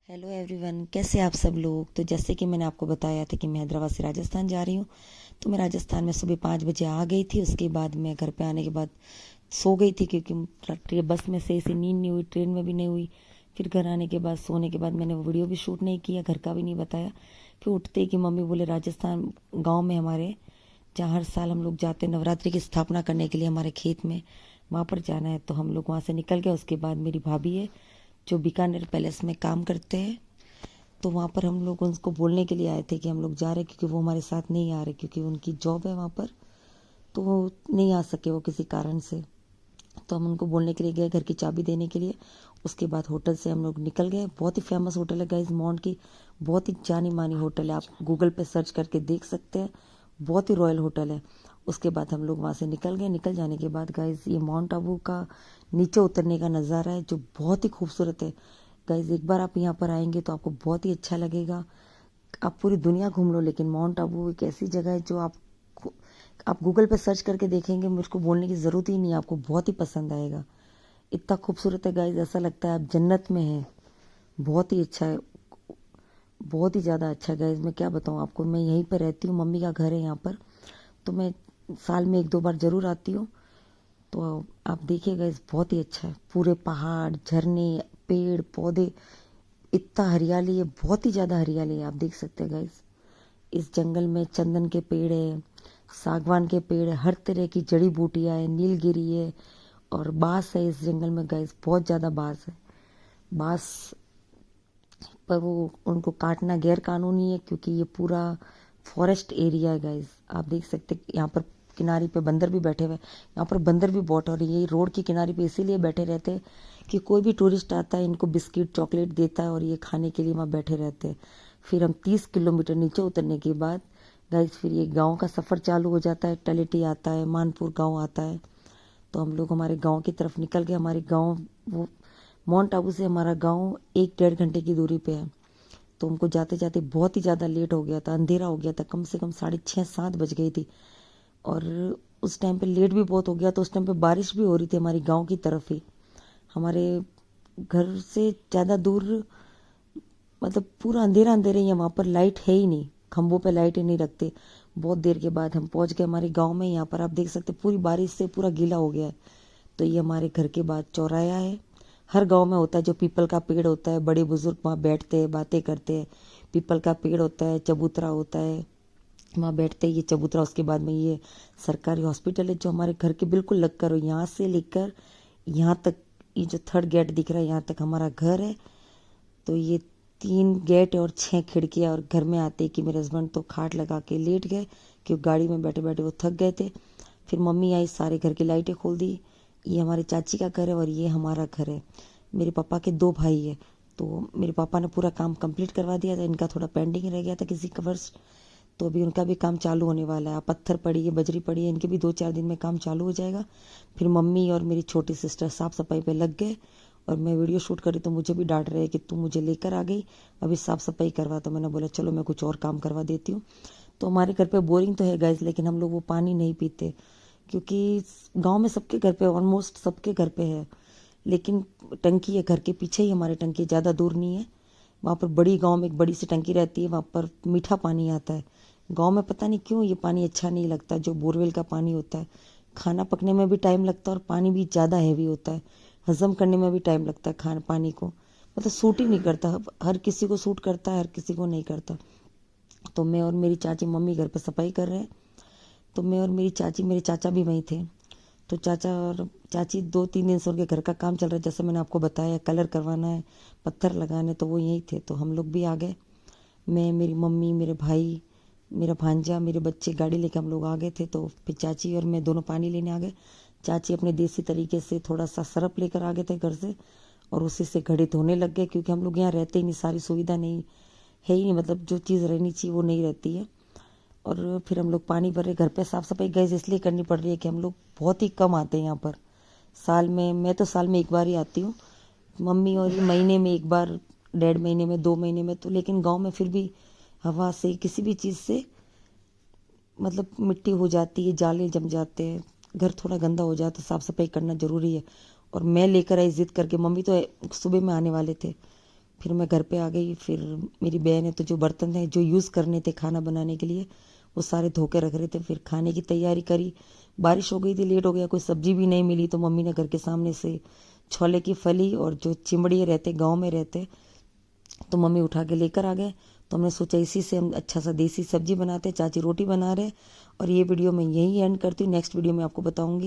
Hello everyone, कैसे आप सब लोग। तो जैसे कि मैंने आपको बताया था कि मैं हैदराबाद से राजस्थान जा रही हूँ। तो मैं राजस्थान में सुबह 5 बजे आ गई थी। उसके बाद मैं घर पे आने के बाद सो गई थी, क्योंकि बस में से ऐसी नींद नहीं हुई, ट्रेन में भी नहीं हुई। फिर घर आने के बाद सोने के बाद मैंने वो वीडियो भी शूट नहीं किया, घर का भी नहीं बताया। फिर उठते ही कि मम्मी बोले राजस्थान गाँव में हमारे, जहाँ हर साल हम लोग जाते नवरात्रि की स्थापना करने के लिए हमारे खेत में, वहाँ पर जाना है। तो हम लोग वहाँ से निकल गए। उसके बाद मेरी भाभी है जो बीकानेर पैलेस में काम करते हैं, तो वहाँ पर हम लोग उनको बोलने के लिए आए थे कि हम लोग जा रहे हैं, क्योंकि वो हमारे साथ नहीं आ रहे, क्योंकि उनकी जॉब है वहाँ पर। तो वो नहीं आ सके वो किसी कारण से। तो हम उनको बोलने के लिए गए, घर की चाबी देने के लिए। उसके बाद होटल से हम लोग निकल गए। बहुत ही फेमस होटल है गाइस, माउंट की बहुत ही जानी मानी होटल है, आप गूगल पे सर्च करके देख सकते हैं। बहुत ही रॉयल होटल है। उसके बाद हम लोग वहाँ से निकल गए। निकल जाने के बाद गाइस, ये माउंट आबू का नीचे उतरने का नज़ारा है जो बहुत ही खूबसूरत है। गाइस एक बार आप यहाँ पर आएंगे तो आपको बहुत ही अच्छा लगेगा। आप पूरी दुनिया घूम लो, लेकिन माउंट आबू एक ऐसी जगह है जो आप गूगल पे सर्च करके देखेंगे, मुझको बोलने की ज़रूरत ही नहीं है, आपको बहुत ही पसंद आएगा। इतना खूबसूरत है गाइस, ऐसा लगता है आप जन्नत में हैं। बहुत ही अच्छा है, बहुत ही ज़्यादा अच्छा। गाइस मैं क्या बताऊँ आपको, मैं यहीं पर रहती हूँ, मम्मी का घर है यहाँ पर। तो मैं साल में 1-2 बार ज़रूर आती हूँ। तो आप देखिएगा, इस बहुत ही अच्छा है। पूरे पहाड़, झरने, पेड़ पौधे, इतना हरियाली है, बहुत ही ज़्यादा हरियाली है। आप देख सकते हैं गाइस, इस जंगल में चंदन के पेड़ है, सागवान के पेड़ है, हर तरह की जड़ी बूटियाँ है, नीलगिरी है, और बांस है इस जंगल में गाइस, बहुत ज़्यादा बांस है। बांस पर वो उनको काटना गैर कानूनी है, क्योंकि ये पूरा फॉरेस्ट एरिया है गाइस। आप देख सकते हैं यहाँ पर किनारे पे बंदर भी बैठे हुए हैं। यहाँ पर बंदर भी बहुत, और ये रोड की किनारे पे इसीलिए बैठे रहते हैं कि कोई भी टूरिस्ट आता है इनको बिस्किट चॉकलेट देता है, और ये खाने के लिए वहाँ बैठे रहते हैं। फिर हम 30 किलोमीटर नीचे उतरने के बाद गाइस, फिर ये गाँव का सफ़र चालू हो जाता है। टलेटी आता है, मानपुर गाँव आता है। तो हम लोग हमारे गांव की तरफ निकल गए। हमारे गांव, वो माउंट आबू से हमारा गांव 1-1.5 घंटे की दूरी पे है। तो हमको जाते जाते बहुत ही ज़्यादा लेट हो गया था, अंधेरा हो गया था, कम से कम 6:30-7 बज गई थी। और उस टाइम पे लेट भी बहुत हो गया। तो उस टाइम पे बारिश भी हो रही थी हमारी गांव की तरफ ही, हमारे घर से ज़्यादा दूर। मतलब पूरा अंधेरा अंधेरा ही है, वहाँ पर लाइट है ही नहीं, खंभों पे लाइट ही नहीं रखते। बहुत देर के बाद हम पहुँच गए हमारे गांव में। यहाँ पर आप देख सकते पूरी बारिश से पूरा गीला हो गया है। तो ये हमारे घर के बाद चौराया है। हर गांव में होता है, जो पीपल का पेड़ होता है, बड़े बुजुर्ग वहाँ बैठते हैं, बातें करते हैं। पीपल का पेड़ होता है, चबूतरा होता है, वहाँ बैठते हैं ये चबूतरा। उसके बाद में ये सरकारी हॉस्पिटल है जो हमारे घर के बिल्कुल लगकर, और यहाँ से लेकर यहाँ तक, ये जो थर्ड गेट दिख रहा है यहाँ तक हमारा घर है। तो ये 3 गेट और 6 खिड़कियाँ। और घर में आते कि मेरे हस्बैंड तो खाट लगा के लेट गए, क्योंकि गाड़ी में बैठे बैठे वो थक गए थे। फिर मम्मी आई, सारे घर की लाइटें खोल दी। ये हमारी चाची का घर है और ये हमारा घर है। मेरे पापा के 2 भाई है। तो मेरे पापा ने पूरा काम कंप्लीट करवा दिया था, इनका थोड़ा पेंडिंग रह गया था किसी का वर्ष। तो अभी उनका भी काम चालू होने वाला है। पत्थर पड़ी है, बजरी पड़ी है, इनके भी 2-4 दिन में काम चालू हो जाएगा। फिर मम्मी और मेरी छोटी सिस्टर साफ सफाई पे लग गए। और मैं वीडियो शूट करी तो मुझे भी डांट रहे कि तू मुझे लेकर आ गई, अभी साफ सफाई करवा। तो मैंने बोला चलो मैं कुछ और काम करवा देती हूँ। तो हमारे घर पे बोरिंग तो है गाइस, लेकिन हम लोग वो पानी नहीं पीते, क्योंकि गांव में सबके घर पे, ऑलमोस्ट सबके घर पे है। लेकिन टंकी है घर के पीछे ही, हमारी टंकी ज़्यादा दूर नहीं है। वहाँ पर बड़ी गांव में एक बड़ी सी टंकी रहती है, वहाँ पर मीठा पानी आता है। गांव में पता नहीं क्यों ये पानी अच्छा नहीं लगता, जो बोरवेल का पानी होता है। खाना पकने में भी टाइम लगता है, और पानी भी ज़्यादा हैवी होता है, हजम करने में भी टाइम लगता है। खाना पानी को मतलब सूट ही नहीं करता। हर किसी को सूट करता है, हर किसी को नहीं करता। तो मैं और मेरी चाची, मम्मी घर पे सफाई कर रहे हैं। तो मैं और मेरी चाची, मेरे चाचा भी वहीं थे। तो चाचा और चाची 2-3 दिन से उनके घर का काम चल रहा है, जैसे मैंने आपको बताया, कलर करवाना है, पत्थर लगाने। तो वो यहीं थे, तो हम लोग भी आ गए। मैं, मेरी मम्मी, मेरे भाई, मेरा भांजा, मेरे बच्चे, गाड़ी लेके हम लोग आ गए थे। तो फिर चाची और मैं दोनों पानी लेने आ गए। चाची अपने देसी तरीके से थोड़ा सा सरफ लेकर आ गए थे घर से, और उसी से घड़े धोने लग गए, क्योंकि हम लोग यहाँ रहते ही नहीं, सारी सुविधा नहीं है ही नहीं, मतलब जो चीज़ रहनी चाहिए वो नहीं रहती है। और फिर हम लोग पानी भर रहे। घर पे साफ़ सफाई गैस इसलिए करनी पड़ रही है कि हम लोग बहुत ही कम आते हैं यहाँ पर। साल में, मैं तो साल में 1 बार ही आती हूँ, मम्मी और ये महीने में 1 बार, 1.5 महीने में, 2 महीने में। तो लेकिन गांव में फिर भी हवा से, किसी भी चीज़ से, मतलब मिट्टी हो जाती है, जाले जम जाते हैं, घर थोड़ा गंदा हो जाता है, साफ़ सफाई करना ज़रूरी है। और मैं लेकर आई जिद करके, मम्मी तो सुबह में आने वाले थे, फिर मैं घर पे आ गई। फिर मेरी बहन है तो जो बर्तन थे जो यूज़ करने थे खाना बनाने के लिए वो सारे धो के रख रहे थे। फिर खाने की तैयारी करी। बारिश हो गई थी, लेट हो गया, कोई सब्जी भी नहीं मिली, तो मम्मी ने घर के सामने से छोले की फली और जो चिमड़िए रहते गांव में रहते तो मम्मी उठा के लेकर आ गए। तो हमने सोचा इसी से हम अच्छा सा देसी सब्जी बनाते। चाची रोटी बना रहे। और ये वीडियो मैं यही एंड करती हूँ। नेक्स्ट वीडियो में आपको बताऊंगी।